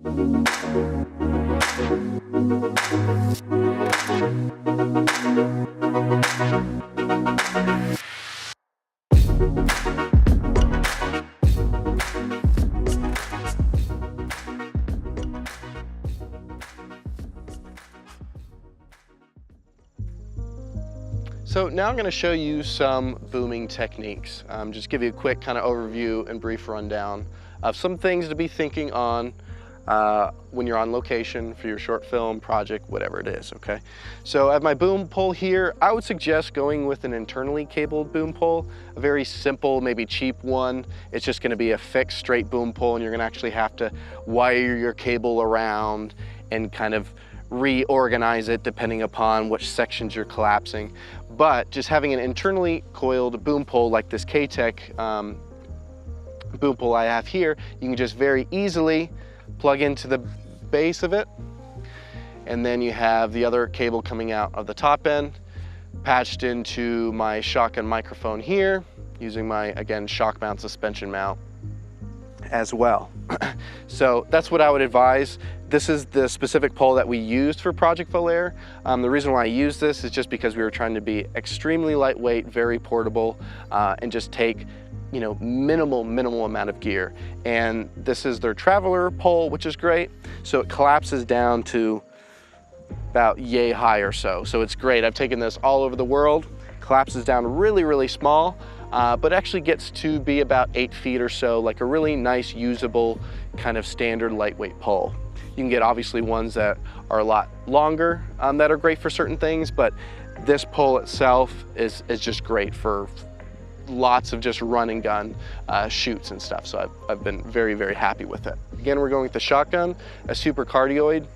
So now I'm going to show you some booming techniques. Just give you a quick kind of overview and brief rundown of some things to be thinking on when you're on location for your short film project, whatever it is, okay? So I have my boom pole here. I would suggest going with an internally cabled boom pole, a very simple, maybe cheap one. It's just going to be a fixed straight boom pole, and you're going to actually have to wire your cable around and kind of reorganize it depending upon which sections you're collapsing. But just having an internally coiled boom pole like this K-Tech boom pole I have here, you can just very easily plug into the base of it, and then you have the other cable coming out of the top end, patched into my shotgun microphone here, using my, again, shock mount suspension mount as well. So that's what I would advise. This is the specific pole that we used for Project Volare. The reason why I use this is just because we were trying to be extremely lightweight, very portable, and just take, you know, minimal amount of gear. And this is their Traveler pole, which is great. So it collapses down to about yay high or so. So it's great. I've taken this all over the world, collapses down really small, but actually gets to be about 8 feet or so, like a really nice, usable, kind of standard lightweight pole. You can get obviously ones that are a lot longer that are great for certain things, but this pole itself is just great for lots of just run and gun shoots and stuff. So I've been very happy with it. Again, we're going with the shotgun, a super cardioid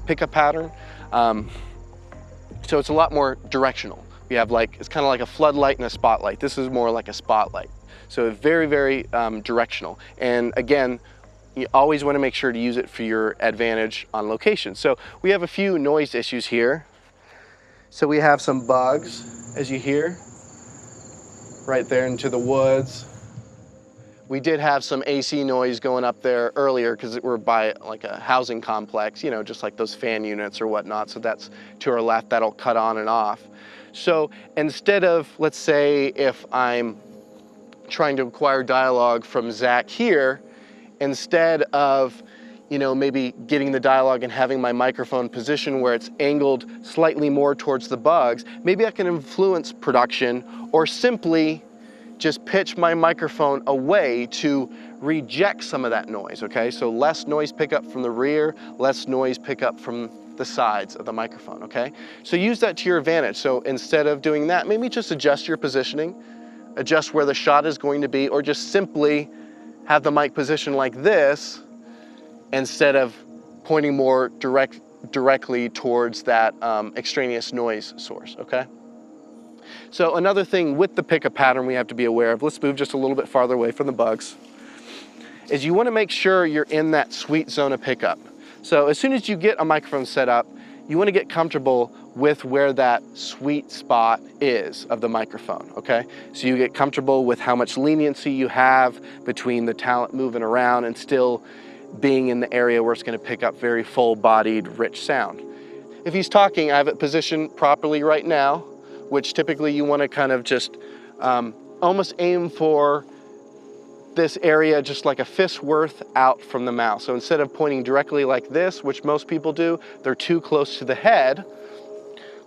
pickup pattern. So it's a lot more directional. We have it's kind of like a floodlight and a spotlight. This is more like a spotlight. So very directional. And again, you always want to make sure to use it for your advantage on location. So we have a few noise issues here. So we have some bugs, as you hear, right there into the woods. We did have some AC noise going up there earlier because we're by like a housing complex, you know, just like those fan units or whatnot. So that's to our left, that'll cut on and off. So instead of, let's say, if I'm trying to acquire dialogue from Zach here, instead of, you know, maybe getting the dialogue and having my microphone position where it's angled slightly more towards the bugs, maybe I can influence production or simply just pitch my microphone away to reject some of that noise, okay? So less noise pickup from the rear, less noise pickup from the sides of the microphone, okay? So use that to your advantage. So instead of doing that, maybe just adjust your positioning, adjust where the shot is going to be, or just simply have the mic position like this instead of pointing more directly towards that extraneous noise source, okay? So another thing with the pickup pattern we have to be aware of, let's move just a little bit farther away from the bugs, is you want to make sure you're in that sweet zone of pickup. So as soon as you get a microphone set up, you want to get comfortable with where that sweet spot is of the microphone, okay? So you get comfortable with how much leniency you have between the talent moving around and still being in the area where it's going to pick up very full-bodied, rich sound. If he's talking, I have it positioned properly right now, which typically you want to kind of just almost aim for this area just like a fist worth out from the mouth. So instead of pointing directly like this, which most people do, they're too close to the head,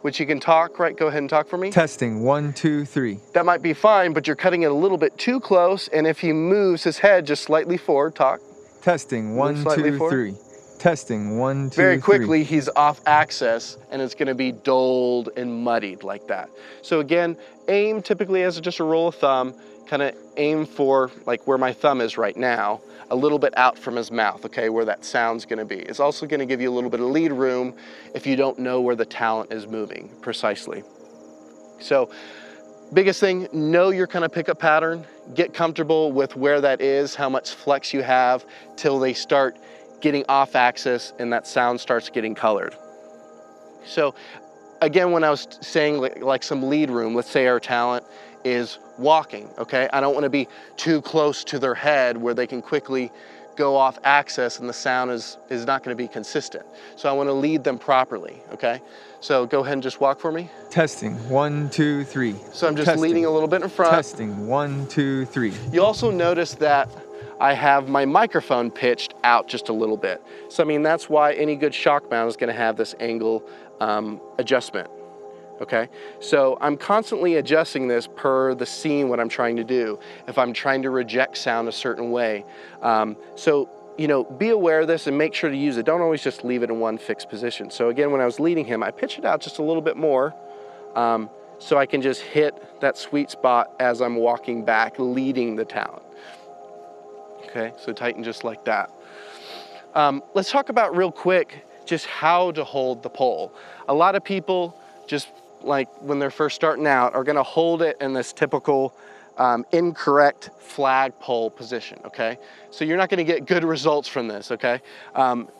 which you can talk, right? Go ahead and talk for me. Testing, 1, 2, 3. That might be fine, but you're cutting it a little bit too close, and if he moves his head just slightly forward, talk. Testing, 1, 2, 3. Testing, 1, 2, Very 3. quickly, he's off axis, and it's gonna be dulled and muddied like that. So again, aim typically as just a rule of thumb, kind of aim for like where my thumb is right now, a little bit out from his mouth, okay, where that sound's gonna be. It's also gonna give you a little bit of lead room if you don't know where the talent is moving precisely. So biggest thing, know your kind of pickup pattern, get comfortable with where that is, how much flex you have till they start getting off axis and that sound starts getting colored. So again, when I was saying like some lead room, let's say our talent is walking, okay? I don't want to be too close to their head where they can quickly go off axis and the sound is not going to be consistent. So I want to lead them properly, okay? So go ahead and just walk for me. Testing, 1, 2, 3. So I'm just leading a little bit in front. Testing, 1, 2, 3. You also notice that I have my microphone pitched out just a little bit. So I mean, that's why any good shock mount is going to have this angle adjustment. Okay, so I'm constantly adjusting this per the scene, what I'm trying to do, if I'm trying to reject sound a certain way. So, you know, be aware of this and make sure to use it. Don't always just leave it in one fixed position. So again, when I was leading him, I pitched it out just a little bit more so I can just hit that sweet spot as I'm walking back, leading the talent. Okay, so tighten just like that. Let's talk about real quick just how to hold the pole. A lot of people just like when they're first starting out are gonna hold it in this typical incorrect flagpole position, okay? So you're not gonna get good results from this, okay?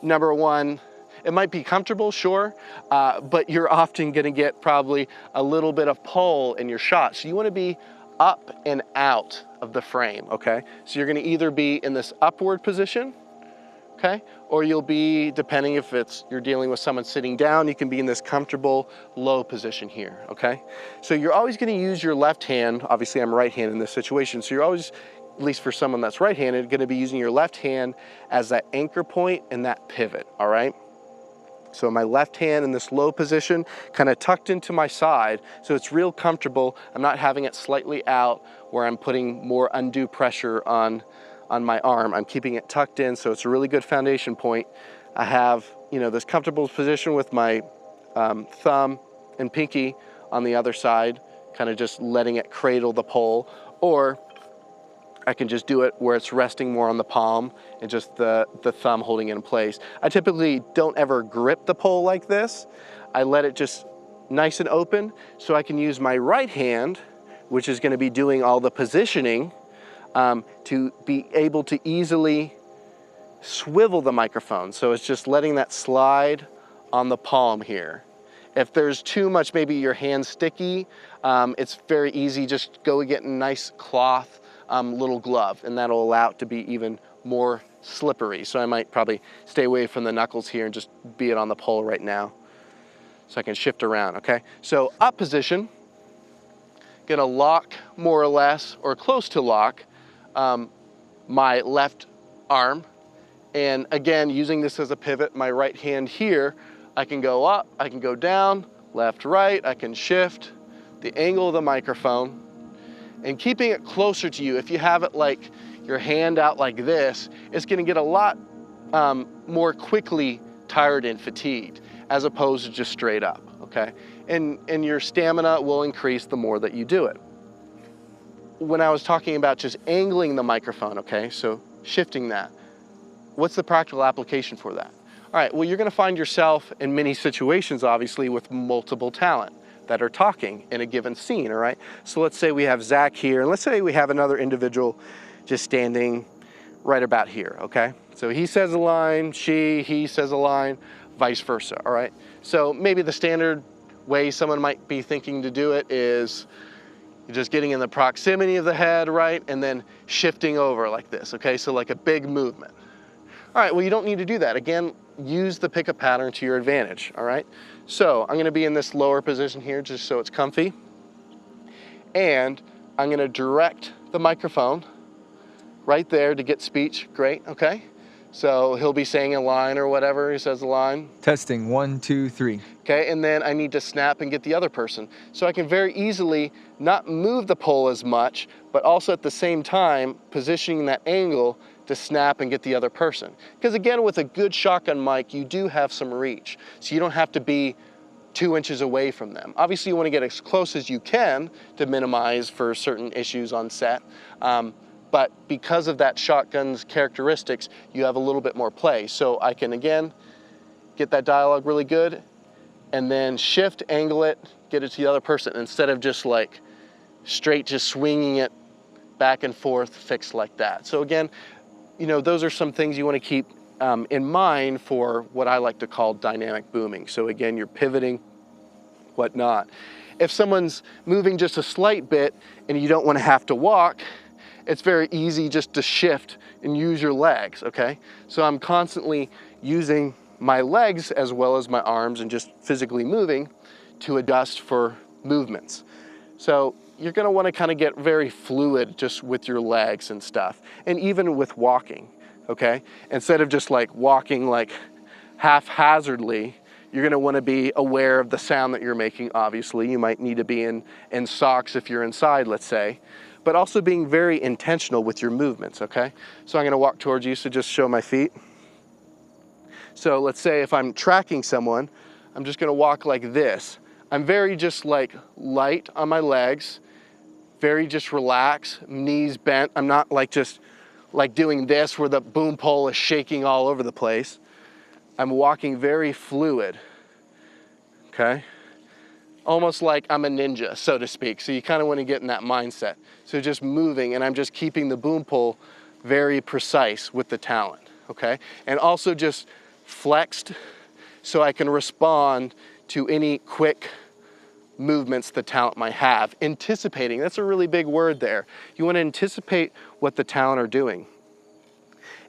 Number one, it might be comfortable, sure, but you're often gonna get probably a little bit of pole in your shot. So you wanna be up and out of the frame, okay? So you're gonna either be in this upward position, okay? Or you'll be, depending if you're dealing with someone sitting down, you can be in this comfortable low position here, okay? So you're always gonna use your left hand. Obviously I'm right-handed in this situation, so you're always, at least for someone that's right-handed, gonna be using your left hand as that anchor point and that pivot, all right? So my left hand in this low position, kind of tucked into my side, so it's real comfortable. I'm not having it slightly out where I'm putting more undue pressure on my arm. I'm keeping it tucked in, so it's a really good foundation point. I have, you know, this comfortable position with my thumb and pinky on the other side, kind of just letting it cradle the pole, or I can just do it where it's resting more on the palm and just the thumb holding it in place. I typically don't ever grip the pole like this. I let it just nice and open so I can use my right hand, which is going to be doing all the positioning, to be able to easily swivel the microphone. So it's just letting that slide on the palm here. If there's too much, maybe your hand's sticky, it's very easy. Just go get a nice cloth little glove, and that'll allow it to be even more slippery. So I might probably stay away from the knuckles here and just be it on the pole right now. So I can shift around, okay? So up position, gonna lock more or less, or close to lock, my left arm. And again, using this as a pivot, my right hand here, I can go up, I can go down, left, right, I can shift the angle of the microphone. And keeping it closer to you, if you have it like your hand out like this, it's gonna get a lot more quickly tired and fatigued, as opposed to just straight up, okay? And your stamina will increase the more that you do it. When I was talking about just angling the microphone, okay, so shifting that, what's the practical application for that? All right, well, you're gonna find yourself in many situations, obviously, with multiple talent that are talking in a given scene, all right? So let's say we have Zach here, and let's say we have another individual just standing right about here, okay? So he says a line, he says a line, vice versa, all right? So maybe the standard way someone might be thinking to do it is just getting in the proximity of the head, right? And then shifting over like this, okay? So like a big movement. All right, well, you don't need to do that. Again, use the pickup pattern to your advantage, all right? So I'm gonna be in this lower position here just so it's comfy. And I'm gonna direct the microphone right there to get speech, great, okay? So he'll be saying a line or whatever, he says a line. Testing, 1, 2, 3. Okay, and then I need to snap and get the other person. So I can very easily not move the pole as much, but also at the same time, positioning that angle to snap and get the other person. Because again, with a good shotgun mic, you do have some reach. So you don't have to be 2 inches away from them. Obviously you wanna get as close as you can to minimize for certain issues on set. But because of that shotgun's characteristics, you have a little bit more play. So I can, again, get that dialogue really good, and then shift, angle it, get it to the other person, instead of just like straight, just swinging it back and forth, fixed like that. So again, you know, those are some things you want to keep in mind for what I like to call dynamic booming. So again, you're pivoting, whatnot. If someone's moving just a slight bit and you don't want to have to walk, it's very easy just to shift and use your legs, okay? So I'm constantly using my legs as well as my arms and just physically moving to adjust for movements. So you're gonna wanna kind of get very fluid just with your legs and stuff, and even with walking, okay? Instead of just like walking like haphazardly, you're gonna wanna be aware of the sound that you're making, obviously. You might need to be in socks if you're inside, let's say, but also being very intentional with your movements, okay? So I'm gonna walk towards you, so just show my feet. So let's say if I'm tracking someone, I'm just gonna walk like this. I'm very just like light on my legs, very just relaxed, knees bent. I'm not like just like doing this where the boom pole is shaking all over the place. I'm walking very fluid, okay? Almost like I'm a ninja, so to speak. So you kind of want to get in that mindset. So just moving, and I'm just keeping the boom pole very precise with the talent, okay? And also just flexed so I can respond to any quick movements the talent might have. Anticipating, that's a really big word there. You want to anticipate what the talent are doing.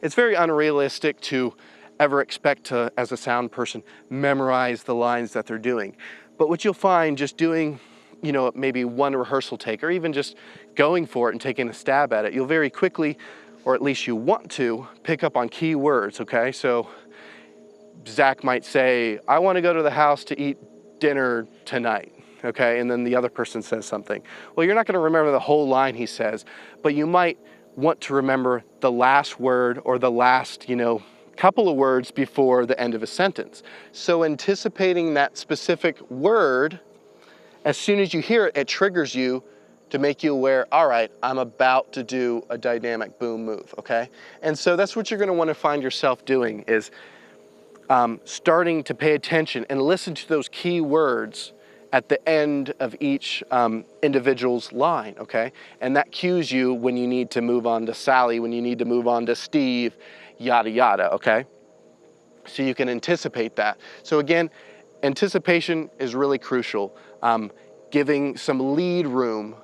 It's very unrealistic to ever expect to, as a sound person, memorize the lines that they're doing. But what you'll find just doing, you know, maybe one rehearsal take, or even just going for it and taking a stab at it, you'll very quickly, or at least you want to, pick up on key words, okay? So Zach might say, I want to go to the house to eat dinner tonight, okay? And then the other person says something. Well, you're not going to remember the whole line he says, but you might want to remember the last word or the last, you know, couple of words before the end of a sentence. So anticipating that specific word, as soon as you hear it, it triggers you to make you aware, all right, I'm about to do a dynamic boom move, okay? And so that's what you're gonna wanna find yourself doing, is starting to pay attention and listen to those key words at the end of each individual's line, okay? And that cues you when you need to move on to Sally, when you need to move on to Steve, yada, yada, okay? So you can anticipate that. So again, anticipation is really crucial. Giving some lead room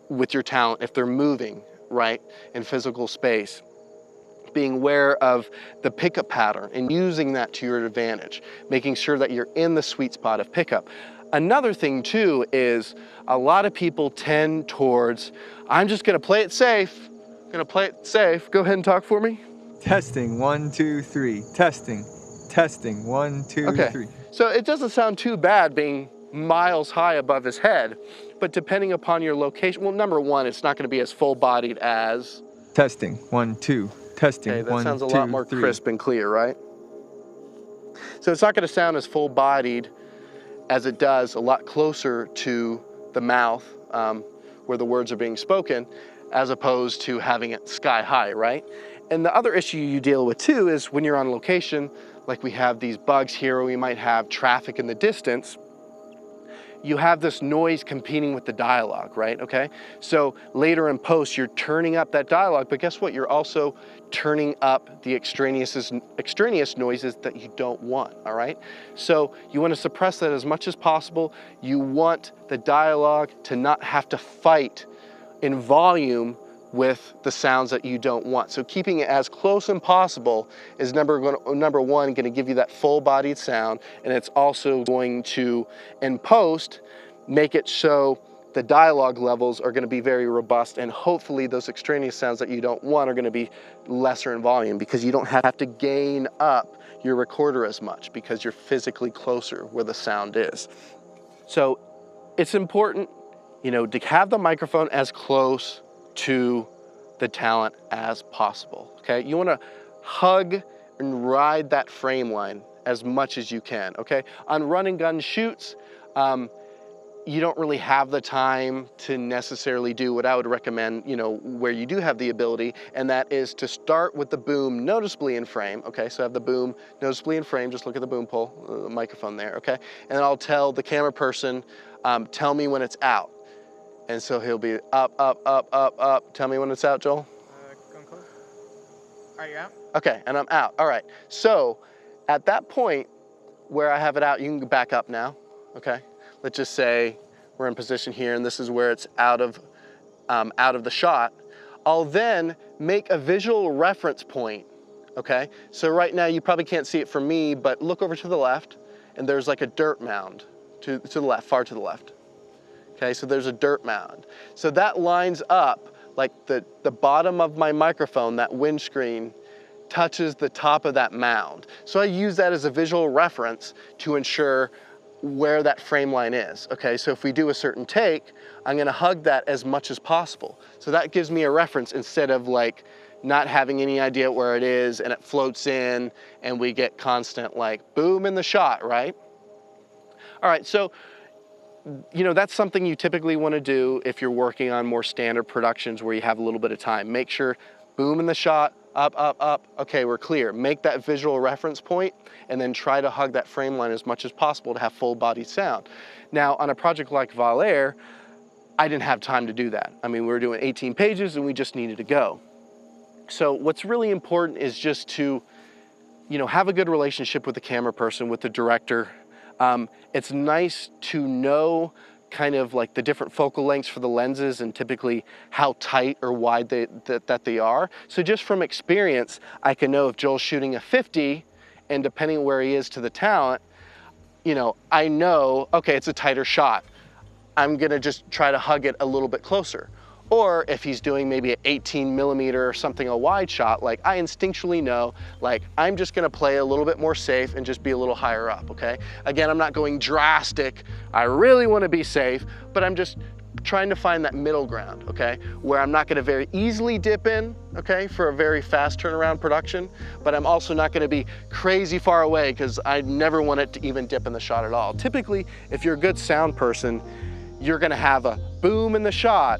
with your talent if they're moving, right, in physical space. Being aware of the pickup pattern and using that to your advantage, making sure that you're in the sweet spot of pickup. Another thing too is a lot of people tend towards, I'm just gonna play it safe, Go ahead and talk for me. Testing, 1, 2, 3. Testing, testing, 1, 2, 3. So it doesn't sound too bad being miles high above his head, but depending upon your location, well, number one, it's not gonna be as full-bodied as. Testing, 1, 2. Testing, okay, that 1, sounds a 2, lot more 3. crisp and clear, right? So it's not gonna sound as full-bodied as it does a lot closer to the mouth where the words are being spoken, as opposed to having it sky high, right? And the other issue you deal with too is when you're on location, like we have these bugs here, or we might have traffic in the distance, you have this noise competing with the dialogue, right, okay? So later in post, you're turning up that dialogue, but guess what? You're also turning up the extraneous noises that you don't want, all right? So you wanna suppress that as much as possible. You want the dialogue to not have to fight in volume with the sounds that you don't want. So keeping it as close as possible is number one, gonna give you that full-bodied sound, and it's also going to, in post, make it so the dialogue levels are gonna be very robust, and hopefully those extraneous sounds that you don't want are gonna be lesser in volume, because you don't have to gain up your recorder as much because you're physically closer where the sound is. So it's important, you know, to have the microphone as close to the talent as possible, okay? You wanna hug and ride that frame line as much as you can, okay? On run and gun shoots, you don't really have the time to necessarily do what I would recommend, you know, where you do have the ability, and that is to start with the boom noticeably in frame, okay? So have the boom noticeably in frame, just look at the boom pole, the microphone there, okay? And then I'll tell the camera person, tell me when it's out. And so he'll be up, up, up, up, up. Tell me when it's out, Joel. Come close. Are you out? Okay, and I'm out. All right. So at that point where I have it out, you can back up now, okay? Let's just say we're in position here, and this is where it's out of the shot. I'll then make a visual reference point, okay? So right now you probably can't see it from me, but look over to the left and there's like a dirt mound to the left, far to the left. Okay, so there's a dirt mound. So that lines up like the bottom of my microphone, that windscreen, touches the top of that mound. So I use that as a visual reference to ensure where that frame line is. Okay, so if we do a certain take, I'm gonna hug that as much as possible. So that gives me a reference instead of like not having any idea where it is and it floats in and we get constant like boom in the shot, right? All right, so you know, that's something you typically want to do if you're working on more standard productions where you have a little bit of time. Make sure boom in the shot, up, up, up. Okay, we're clear. Make that visual reference point and then try to hug that frame line as much as possible to have full body sound. Now, on a project like Volare, I didn't have time to do that. I mean, we were doing 18 pages and we just needed to go. So what's really important is just to, you know, have a good relationship with the camera person, with the director. It's nice to know kind of like the different focal lengths for the lenses and typically how tight or wide that they are. So just from experience, I can know if Joel's shooting a 50 and depending on where he is to the talent, you know, I know, okay, it's a tighter shot. I'm gonna just try to hug it a little bit closer. Or if he's doing maybe an 18mm or something, a wide shot, like I instinctually know, like I'm just gonna play a little bit more safe and just be a little higher up, okay? Again, I'm not going drastic. I really wanna be safe, but I'm just trying to find that middle ground, okay? Where I'm not gonna very easily dip in, okay, for a very fast turnaround production, but I'm also not gonna be crazy far away because I never want it to even dip in the shot at all. Typically, if you're a good sound person, you're gonna have a boom in the shot,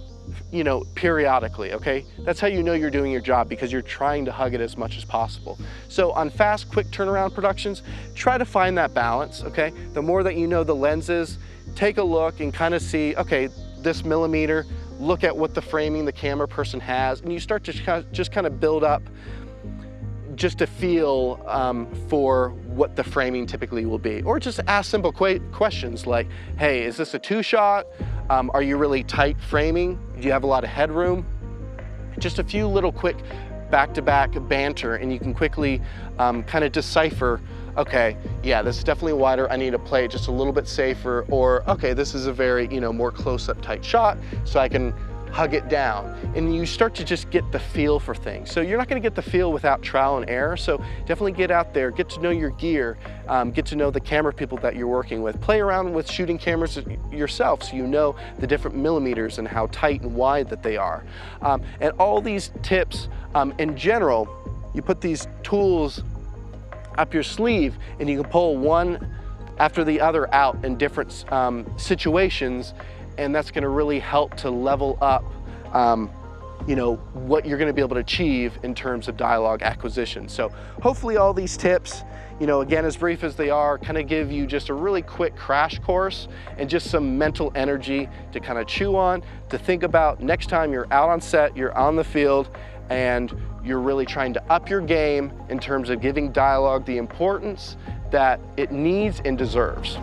you know, periodically, okay? That's how you know you're doing your job, because you're trying to hug it as much as possible. So on fast, quick turnaround productions, try to find that balance, okay? The more that you know the lenses, take a look and kind of see, okay, this millimeter, look at what the framing the camera person has, and you start to just kind of build up just a feel for what the framing typically will be. Or just ask simple questions like, hey, is this a 2-shot? Are you really tight framing? Do you have a lot of headroom? Just a few little quick back-to-back banter, and you can quickly kind of decipher, okay, yeah, this is definitely wider. I need to play it just a little bit safer. Or, okay, this is a very, you know, more close-up tight shot, so I can hug it down. And you start to just get the feel for things. So you're not gonna get the feel without trial and error. So definitely get out there, get to know your gear, get to know the camera people that you're working with. Play around with shooting cameras yourself so you know the different millimeters and how tight and wide that they are. And all these tips, in general, you put these tools up your sleeve and you can pull one after the other out in different situations, and that's gonna really help to level up you know, what you're gonna be able to achieve in terms of dialogue acquisition. So hopefully all these tips, you know, again, as brief as they are, kind of give you just a really quick crash course and just some mental energy to kind of chew on, to think about next time you're out on set, you're on the field, and you're really trying to up your game in terms of giving dialogue the importance that it needs and deserves.